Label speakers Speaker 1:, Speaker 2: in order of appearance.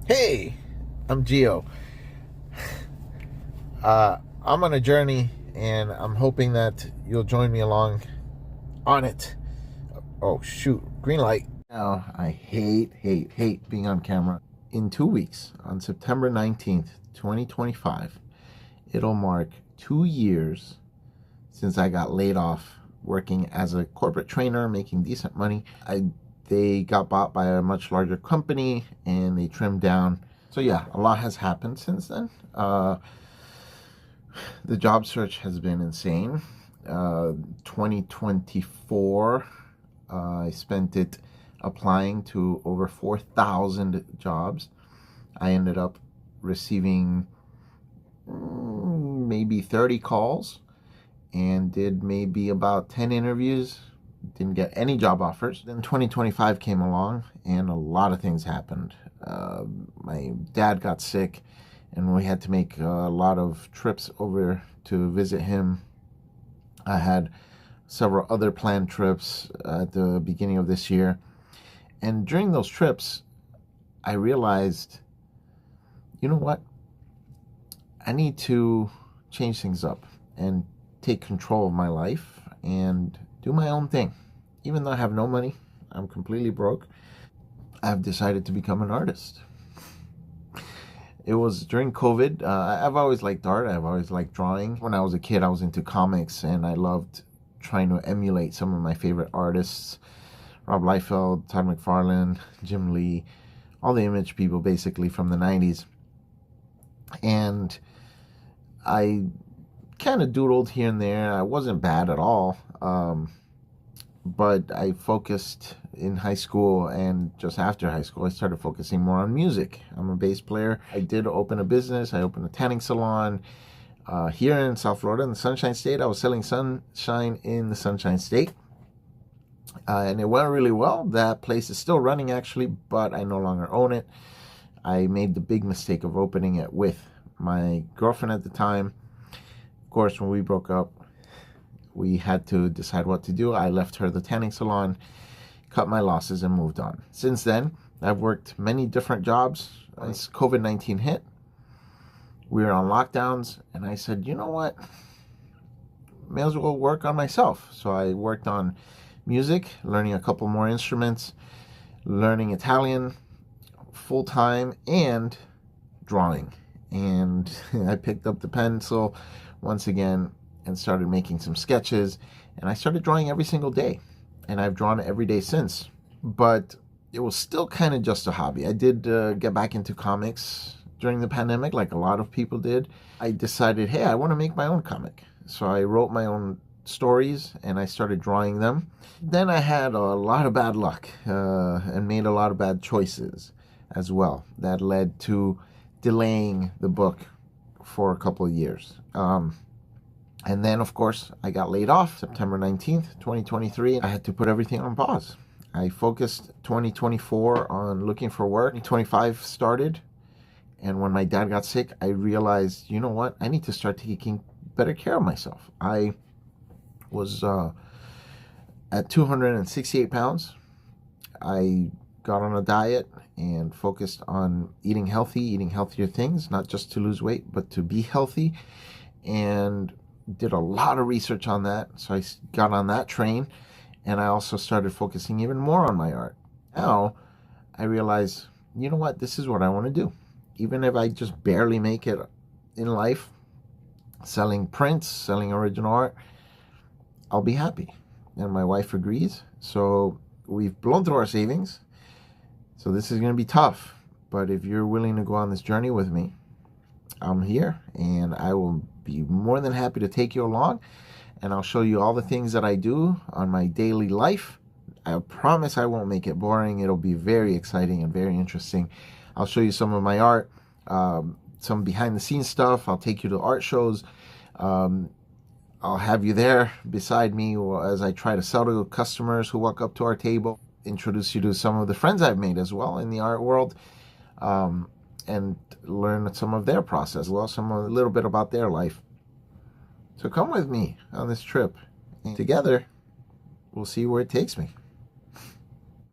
Speaker 1: Hey, I'm Gio. I'm on a journey and I'm hoping that you'll join me along on it. Oh, shoot. Green light. Now, I hate being on camera. In 2 weeks, on September 19th, 2025, it'll mark 2 years since I got laid off working as a corporate trainer, making decent money. They got bought by a much larger company and they trimmed down. So yeah, a lot has happened since then. The job search has been insane. 2024, I spent it applying to over 4,000 jobs. I ended up receiving maybe 30 calls and did maybe about 10 interviews. Didn't get any job offers. Then 2025 came along and a lot of things happened. My dad got sick and we had to make a lot of trips over to visit him. I had several other planned trips at the beginning of this year. And during those trips, I realized, you know what? I need to change things up and take control of my life and do my own thing. Even though I have no money, I'm completely broke, I've decided to become an artist. It was during COVID. I've always liked art. I've always liked drawing. When I was a kid, I was into comics and I loved trying to emulate some of my favorite artists. Rob Liefeld, Todd McFarlane, Jim Lee, all the Image people basically from the 90s. And I kind of doodled here and there. I wasn't bad at all. But I focused in high school, and just after high school, I started focusing more on music. I'm a bass player. I did open a business. I opened a tanning salon here in South Florida in the Sunshine State. I was selling sunshine in the Sunshine State. And it went really well. That place is still running actually, but I no longer own it. I made the big mistake of opening it with my girlfriend at the time. Of course, when we broke up, we had to decide what to do. I left her the tanning salon, cut my losses, and moved on. Since then, I've worked many different jobs. As COVID-19 hit, we were on lockdowns, and I said, you know what? May as well work on myself. So I worked on music, learning a couple more instruments, learning Italian full-time, and drawing. And I picked up the pencil once again and started making some sketches, and I started drawing every single day, and I've drawn every day since. But it was still kind of just a hobby. I did get back into comics during the pandemic, like a lot of people did. I decided, hey, I want to make my own comic. So I wrote my own stories and I started drawing them. Then I had a lot of bad luck and made a lot of bad choices as well. That led to delaying the book for a couple of years. And then, of course, I got laid off September 19th, 2023. I had to put everything on pause. I focused 2024 on looking for work. 2025 started. And when my dad got sick, I realized, you know what? I need to start taking better care of myself. I was at 268 pounds. I got on a diet and focused on eating healthy, eating healthier things, not just to lose weight, but to be healthy. And did a lot of research on that. So I got on that train, and I also started focusing even more on my art. Now I realize, you know what? This is what I want to do. Even if I just barely make it in life, selling prints, selling original art, I'll be happy. And my wife agrees. So we've blown through our savings. So this is going to be tough. But if you're willing to go on this journey with me, I'm here, and I will be more than happy to take you along, and I'll show you all the things that I do on my daily life. I promise I won't make it boring. It'll be very exciting and very interesting. I'll show you some of my art, some behind the scenes stuff. I'll take you to art shows. I'll have you there beside me as I try to sell to customers who walk up to our table, introduce you to some of the friends I've made as well in the art world. And learn some of their process, well, a little bit about their life. So come with me on this trip, and together we'll see where it takes me.